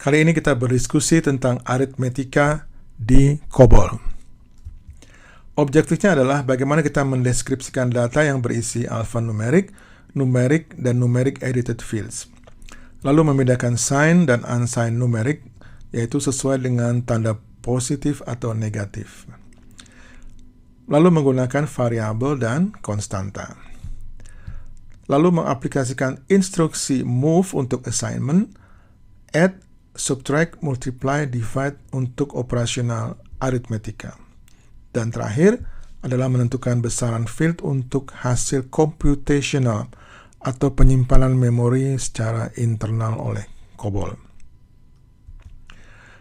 Kali ini kita berdiskusi tentang aritmetika di COBOL. Objektifnya adalah bagaimana kita mendeskripsikan data yang berisi alphanumerik, numerik, dan numeric edited fields. Lalu membedakan sign dan unsigned numerik, yaitu sesuai dengan tanda positif atau negatif. Lalu menggunakan variabel dan konstanta. Lalu mengaplikasikan instruksi move untuk assignment, add, subtract, multiply, divide untuk operasional aritmetika. Dan terakhir adalah menentukan besaran field untuk hasil computational atau penyimpanan memori secara internal oleh COBOL.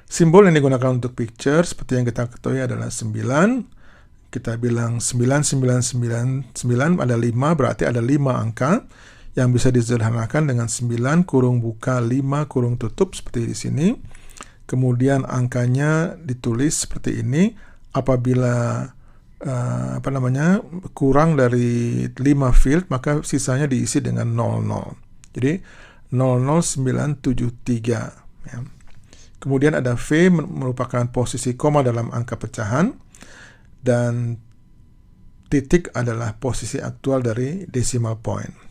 Simbol yang digunakan untuk picture seperti yang kita ketahui adalah 9. Kita bilang 9999 ada 5, berarti ada 5 angka yang bisa disederhanakan dengan 9 kurung buka 5 kurung tutup seperti di sini. Kemudian angkanya ditulis seperti ini apabila kurang dari 5 field, maka sisanya diisi dengan 00. Jadi 00973 ya. Kemudian ada V merupakan posisi koma dalam angka pecahan, dan titik adalah posisi aktual dari decimal point.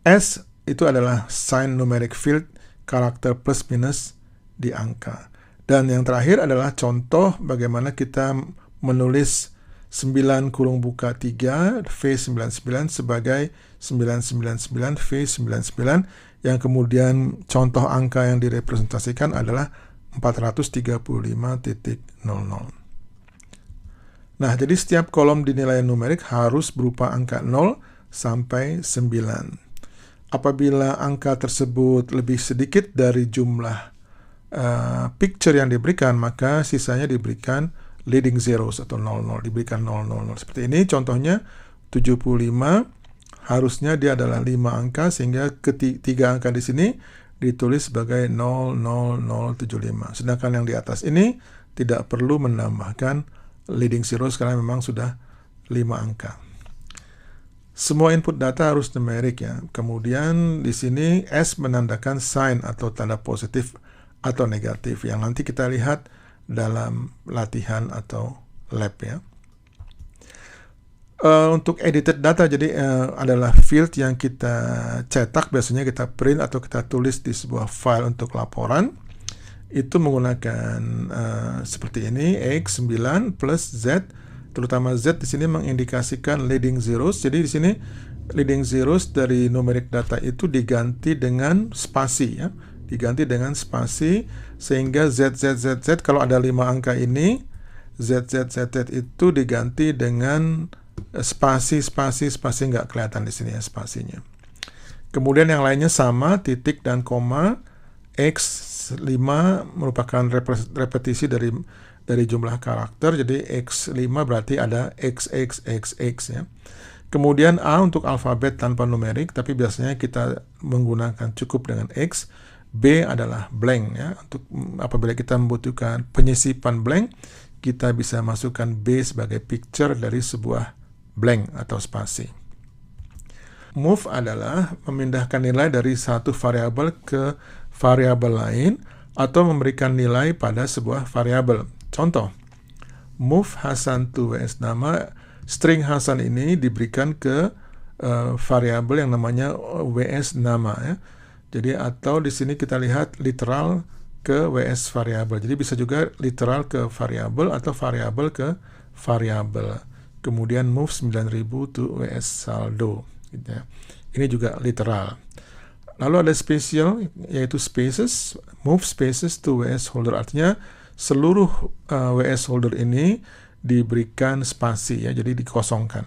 S itu adalah sign numeric field, karakter plus minus di angka. Dan yang terakhir adalah contoh bagaimana kita menulis 9 kurung buka 3 V99 sebagai 999 V99, yang kemudian contoh angka yang direpresentasikan adalah 435.00. Nah, jadi setiap kolom dinilai numerik harus berupa angka 0 sampai 9. Apabila angka tersebut lebih sedikit dari jumlah picture yang diberikan, maka sisanya diberikan leading zeros atau 00, diberikan 000. Seperti ini contohnya 75, harusnya dia adalah 5 angka, sehingga ketiga angka di sini ditulis sebagai 00075. Sedangkan yang di atas ini tidak perlu menambahkan leading zeros karena memang sudah 5 angka. Semua input data harus numerik ya. Kemudian di sini S menandakan sign atau tanda positif atau negatif yang nanti kita lihat dalam latihan atau lab ya. Untuk edited data jadi adalah field yang kita cetak, biasanya kita print atau kita tulis di sebuah file untuk laporan. Itu menggunakan seperti ini, X 9 plus Z, terutama Z di sini mengindikasikan leading zeros. Jadi di sini leading zeros dari numeric data itu diganti dengan spasi ya, diganti dengan spasi, sehingga Z kalau ada 5 angka ini, Z itu diganti dengan spasi nggak kelihatan di sini ya spasinya. Kemudian yang lainnya sama, titik dan koma. X5 merupakan repetisi dari jumlah karakter, jadi X5 berarti ada XXXX ya. Kemudian A untuk alfabet tanpa numerik, tapi biasanya kita menggunakan cukup dengan X. B adalah blank ya. Untuk apabila kita membutuhkan penyisipan blank, kita bisa masukkan B sebagai picture dari sebuah blank atau spasi. Move adalah memindahkan nilai dari satu variabel ke variabel lain atau memberikan nilai pada sebuah variabel. Contoh, move Hasan to WS nama, string Hasan ini diberikan ke variabel yang namanya WS nama ya. Jadi atau di sini kita lihat literal ke WS variabel. Jadi bisa juga literal ke variabel atau variabel ke variabel. Kemudian move 9000 to WS saldo gitu ya. Ini juga literal. Lalu ada spesial, yaitu spaces, move spaces to WS holder, artinya seluruh WS holder ini diberikan spasi ya, jadi dikosongkan.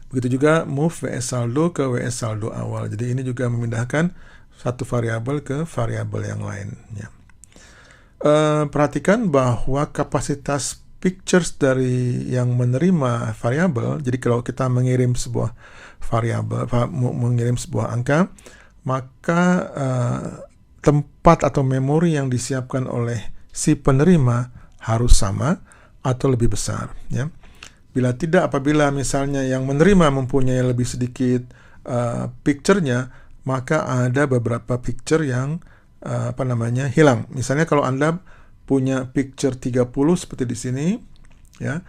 Begitu juga move WS saldo ke WS saldo awal, jadi ini juga memindahkan satu variabel ke variabel yang lain ya. Perhatikan bahwa kapasitas pictures dari yang menerima variabel, jadi kalau kita mengirim sebuah variabel, mengirim sebuah angka, maka tempat atau memori yang disiapkan oleh si penerima harus sama atau lebih besar ya. Bila tidak, apabila misalnya yang menerima mempunyai lebih sedikit picture-nya, maka ada beberapa picture yang hilang. Misalnya kalau Anda punya picture 30 seperti di sini, ya,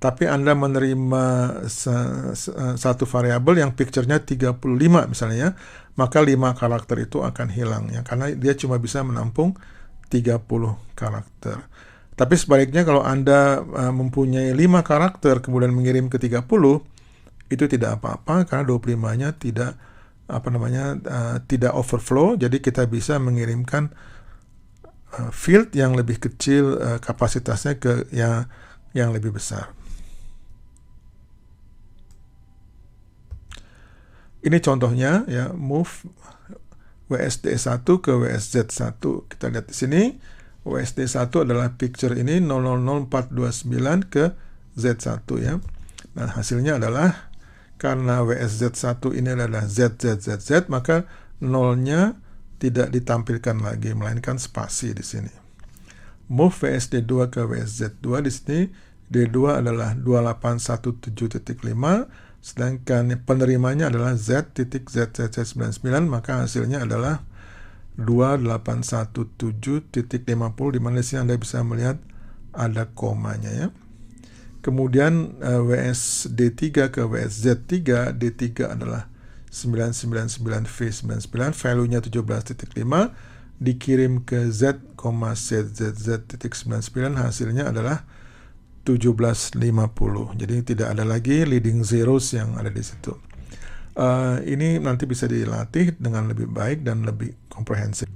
tapi Anda menerima satu variabel yang picture-nya 35 misalnya, maka 5 karakter itu akan hilang, ya, karena dia cuma bisa menampung 30 karakter. Tapi sebaliknya kalau Anda mempunyai 5 karakter kemudian mengirim ke 30, itu tidak apa-apa karena 25-nya tidak tidak overflow, jadi kita bisa mengirimkan field yang lebih kecil kapasitasnya ke yang lebih besar. Ini contohnya, ya, move WSD1 ke WSZ1. Kita lihat di sini, WSD1 adalah picture ini 000429 ke Z1, ya. Nah, hasilnya adalah karena WSZ1 ini adalah ZZZZ, maka nolnya tidak ditampilkan lagi, melainkan spasi di sini. Move WSD2 ke WSZ2, di sini D2 adalah 2817.5, sedangkan penerimanya adalah Z.ZZZ99, maka hasilnya adalah 2817.50, di mana di sini Anda bisa melihat ada komanya, ya. Kemudian WSD3 ke WSZ3, D3 adalah 999V99, value-nya 17.5, dikirim ke Z,ZZZ.99, hasilnya adalah 1750. Jadi tidak ada lagi leading zeros yang ada di situ. Ini nanti bisa dilatih dengan lebih baik dan lebih komprehensif.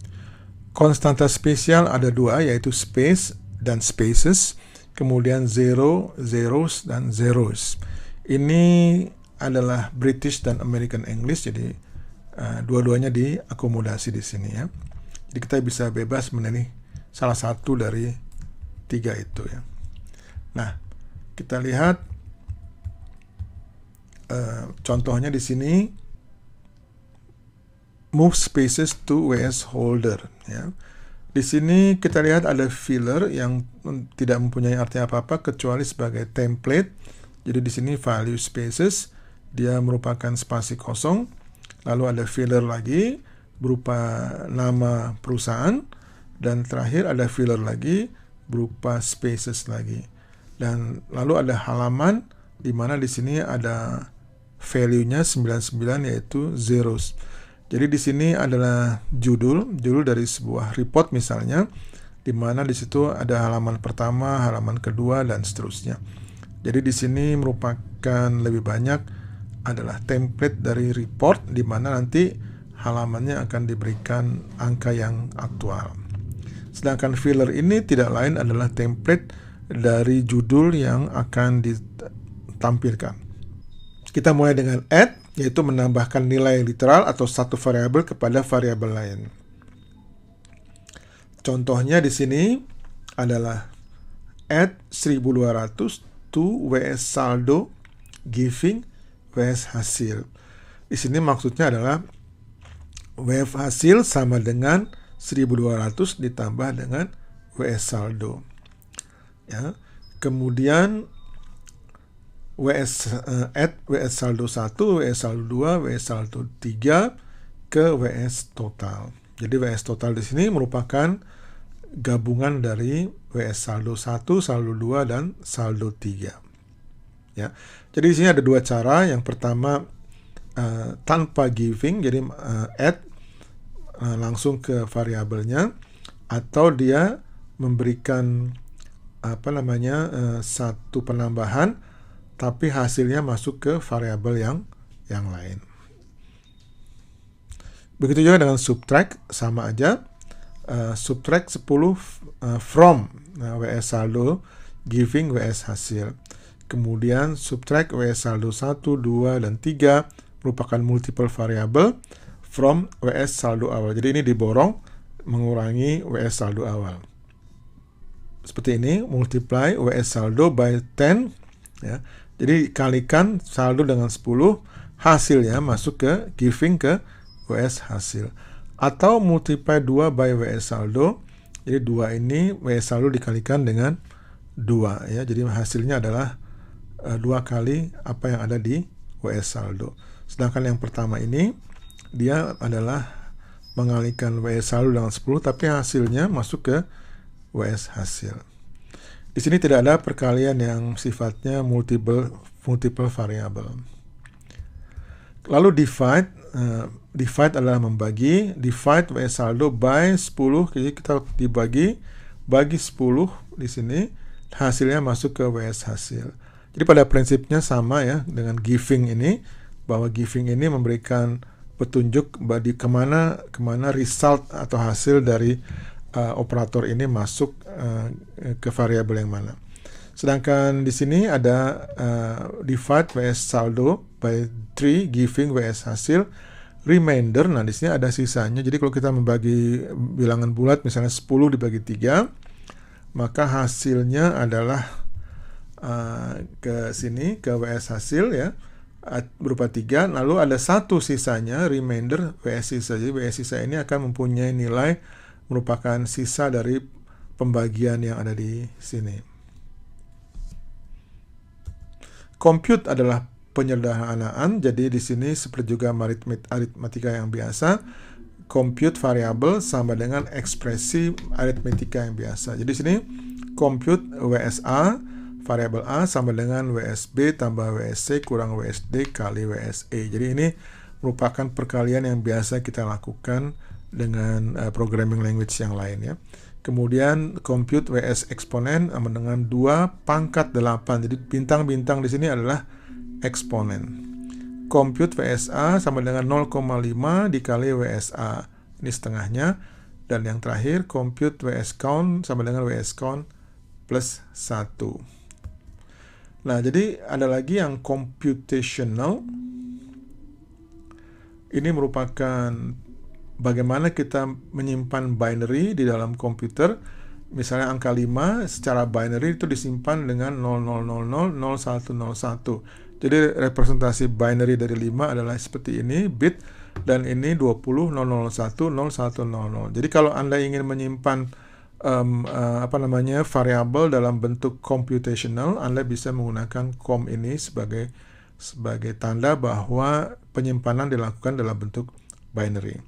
Konstanta spesial ada dua, yaitu space dan spaces, kemudian zero, zeros, dan zeros. Ini adalah British dan American English, jadi dua-duanya diakomodasi di sini, ya. Jadi kita bisa bebas memilih salah satu dari tiga itu, ya. Nah, kita lihat contohnya di sini, move spaces to WS holder, ya. Di sini kita lihat ada filler yang tidak mempunyai arti apa-apa kecuali sebagai template. Jadi di sini value spaces, dia merupakan spasi kosong. Lalu ada filler lagi berupa nama perusahaan, dan terakhir ada filler lagi berupa spaces lagi. Dan lalu ada halaman di mana di sini ada value-nya 99, yaitu zeros. Jadi di sini adalah judul dari sebuah report misalnya, di mana di situ ada halaman pertama, halaman kedua, dan seterusnya. Jadi di sini merupakan lebih banyak adalah template dari report, di mana nanti halamannya akan diberikan angka yang aktual. Sedangkan filler ini tidak lain adalah template dari judul yang akan ditampilkan. Kita mulai dengan add, yaitu menambahkan nilai literal atau satu variabel kepada variabel lain. Contohnya di sini adalah add 1200 to WS saldo giving WS hasil. Di sini maksudnya adalah WS hasil sama dengan 1200 ditambah dengan WS saldo. Ya. Kemudian add WS saldo 1, WS saldo 2, WS saldo 3 ke WS total. Jadi WS total di sini merupakan gabungan dari WS saldo 1, saldo 2, dan saldo 3. Ya. Jadi di sini ada dua cara. Yang pertama tanpa giving, jadi add langsung ke variabelnya, atau dia memberikan satu penambahan tapi hasilnya masuk ke variabel yang lain. Begitu juga dengan subtract, sama aja. Subtract 10 from WS saldo giving WS hasil. Kemudian subtract WS saldo 1, 2, dan 3 merupakan multiple variable from WS saldo awal. Jadi ini diborong mengurangi WS saldo awal. Seperti ini, multiply WS saldo by 10, ya. Jadi kalikan saldo dengan 10, hasilnya masuk ke giving ke WS hasil. Atau multiply 2 by WS saldo. Jadi 2 ini WS saldo dikalikan dengan 2, ya. Jadi hasilnya adalah 2 kali apa yang ada di WS saldo. Sedangkan yang pertama ini dia adalah mengalihkan WS saldo dengan 10, tapi hasilnya masuk ke WS hasil. Di sini tidak ada perkalian yang sifatnya multiple variable. Lalu divide, divide adalah membagi, divide WS saldo by 10, jadi kita bagi 10 di sini, hasilnya masuk ke WS hasil. Jadi pada prinsipnya sama ya dengan giving ini, bahwa giving ini memberikan petunjuk bagi kemana result atau hasil dari operator ini masuk ke variabel yang mana. Sedangkan di sini ada divide WS saldo by 3, giving WS hasil, remainder. Nah, di sini ada sisanya. Jadi kalau kita membagi bilangan bulat misalnya 10 dibagi 3, maka hasilnya adalah ke sini ke WS hasil ya, berupa 3, lalu ada satu sisanya, remainder WS sisa. Jadi WS sisa ini akan mempunyai nilai merupakan sisa dari pembagian yang ada di sini. Compute adalah penyederhanaan, jadi di sini seperti juga aritmatika yang biasa, compute variabel sama dengan ekspresi aritmatika yang biasa. Jadi di sini compute WSA, variabel A sama dengan WSB tambah WSC kurang WSD kali WSE. Jadi ini merupakan perkalian yang biasa kita lakukan dengan programming language yang lain ya. Kemudian compute WS eksponen sama dengan 2 pangkat 8. Jadi bintang-bintang di sini adalah eksponen. Compute WSA sama dengan 0,5 dikali WSA. Ini setengahnya. Dan yang terakhir compute WS count sama dengan WS count plus 1. Nah, jadi ada lagi yang computational. Ini merupakan bagaimana kita menyimpan binary di dalam komputer. Misalnya angka 5 secara binary itu disimpan dengan 00000101. Jadi representasi binary dari 5 adalah seperti ini, bit, dan ini 20.001.0100. Jadi kalau Anda ingin menyimpan variabel dalam bentuk computational, Anda bisa menggunakan com ini sebagai tanda bahwa penyimpanan dilakukan dalam bentuk binary.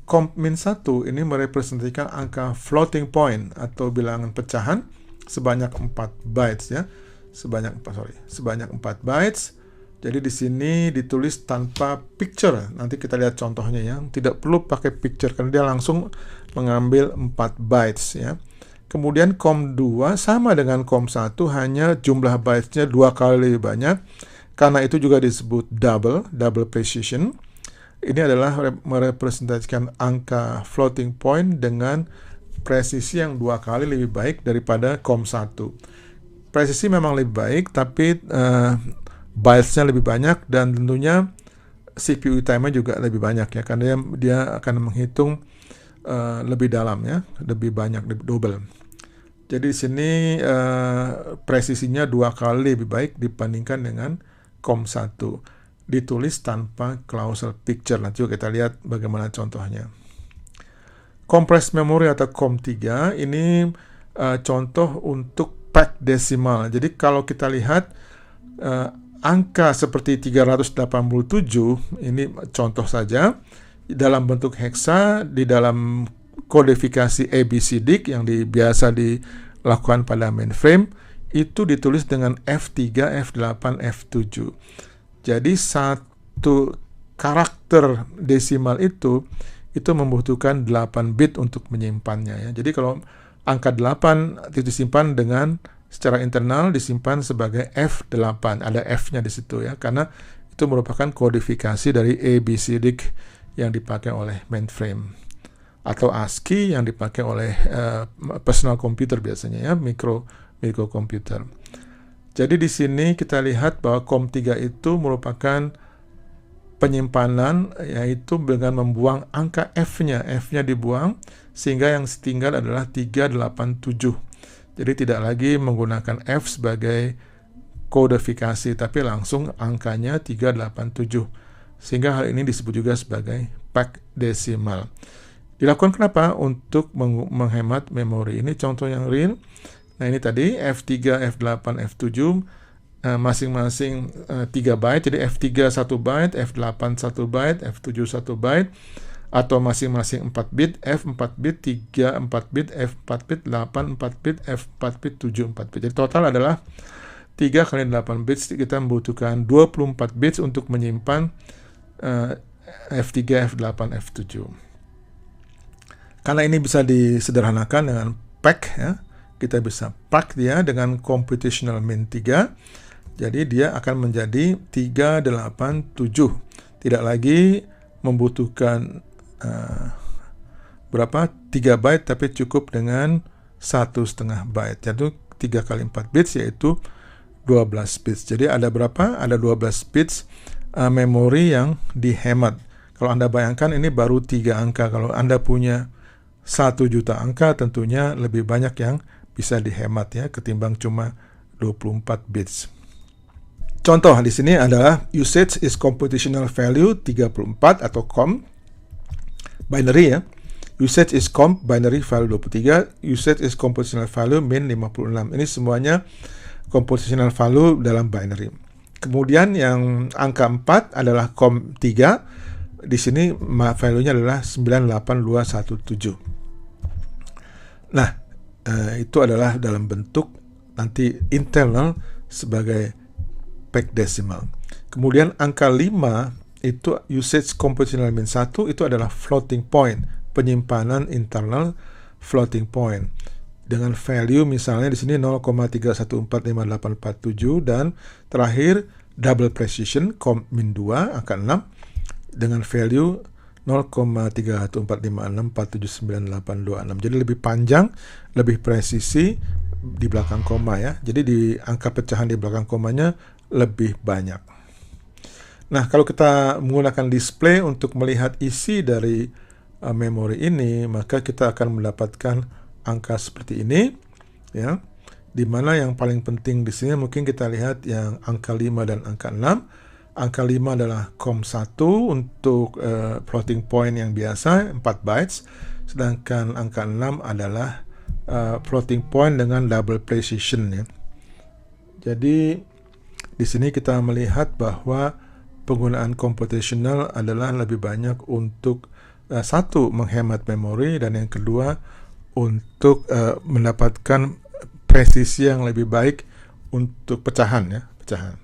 Comp-1 ini merepresentasikan angka floating point atau bilangan pecahan sebanyak 4 bytes ya. Sebanyak 4 bytes. Jadi di sini ditulis tanpa picture. Nanti kita lihat contohnya ya. Tidak perlu pakai picture karena dia langsung mengambil 4 bytes ya. Kemudian com2 sama dengan com1, hanya jumlah bytes-nya 2 kali lebih banyak. Karena itu juga disebut double precision. Ini adalah merepresentasikan angka floating point dengan presisi yang 2 kali lebih baik daripada com1. Presisi memang lebih baik, tapi bytes-nya lebih banyak dan tentunya CPU time-nya juga lebih banyak ya, karena dia akan menghitung lebih dalam ya, lebih banyak, lebih double. Jadi di sini presisinya 2 kali lebih baik dibandingkan dengan com1. Ditulis tanpa clausal picture. Nanti juga kita lihat bagaimana contohnya. Compressed memory atau com3 ini contoh untuk packed decimal. Jadi kalau kita lihat angka seperti 387, ini contoh saja, dalam bentuk hexa di dalam kodifikasi ABCD yang biasa dilakukan pada mainframe, itu ditulis dengan F3, F8, F7. Jadi satu karakter desimal itu membutuhkan 8 bit untuk menyimpannya ya. Jadi kalau angka 8 itu disimpan dengan secara internal disimpan sebagai F8, ada F-nya di situ ya, karena itu merupakan kodifikasi dari ABCD yang dipakai oleh mainframe atau ASCII yang dipakai oleh personal computer biasanya ya, microcomputer. Jadi di sini kita lihat bahwa com3 itu merupakan penyimpanan, yaitu dengan membuang angka F-nya dibuang sehingga yang tinggal adalah 387. Jadi tidak lagi menggunakan F sebagai kodifikasi, tapi langsung angkanya 387. Sehingga hal ini disebut juga sebagai packed decimal. Dilakukan kenapa? Untuk menghemat memori. Ini contoh yang real. Nah ini tadi F3, F8, F7 masing-masing 3 byte. Jadi F3 1 byte, F8 1 byte, F7 1 byte. atau masing-masing 4 bit, F 4 bit, 3 4 bit, F 4 bit, 8 4 bit, F 4 bit, 7 4 bit. Jadi total adalah 3 kali 8 bits, kita membutuhkan 24 bits untuk menyimpan F3, F8, F7. Karena ini bisa disederhanakan dengan pack ya, kita bisa pack dia dengan computational min 3. Jadi dia akan menjadi 387. Tidak lagi membutuhkan 3 byte, tapi cukup dengan 1,5 byte. Jadi 3 kali 4 bits yaitu 12 bits. Jadi ada berapa? Ada 12 bits memori yang dihemat. Kalau Anda bayangkan ini baru 3 angka. Kalau Anda punya 1 juta angka, tentunya lebih banyak yang bisa dihemat ya, ketimbang cuma 24 bits. Contoh di sini adalah usage is computational value 34 atau COM binary ya. Usage is comp binary value 23, usage is computational value min 56. Ini semuanya computational value dalam binary. Kemudian yang angka 4 adalah COM 3. Di sini value-nya adalah 98217. Nah, itu adalah dalam bentuk nanti internal sebagai pack decimal. Kemudian angka 5 itu usage computational min 1, itu adalah floating point, penyimpanan internal floating point. Dengan value misalnya di sini 0,3145847 dan terakhir double precision COM min 2 angka 6 dengan value 0,31456479826. Jadi lebih panjang, lebih presisi di belakang koma ya. Jadi di angka pecahan di belakang komanya lebih banyak. Nah, kalau kita menggunakan display untuk melihat isi dari memori ini, maka kita akan mendapatkan angka seperti ini ya. Di mana yang paling penting di sini mungkin kita lihat yang angka 5 dan angka 6. Angka 5 adalah COM1 untuk floating point yang biasa 4 bytes, sedangkan angka 6 adalah floating point dengan double precision ya. Jadi di sini kita melihat bahwa penggunaan computational adalah lebih banyak untuk satu, menghemat memori, dan yang kedua untuk mendapatkan presisi yang lebih baik untuk pecahan ya, pecahan.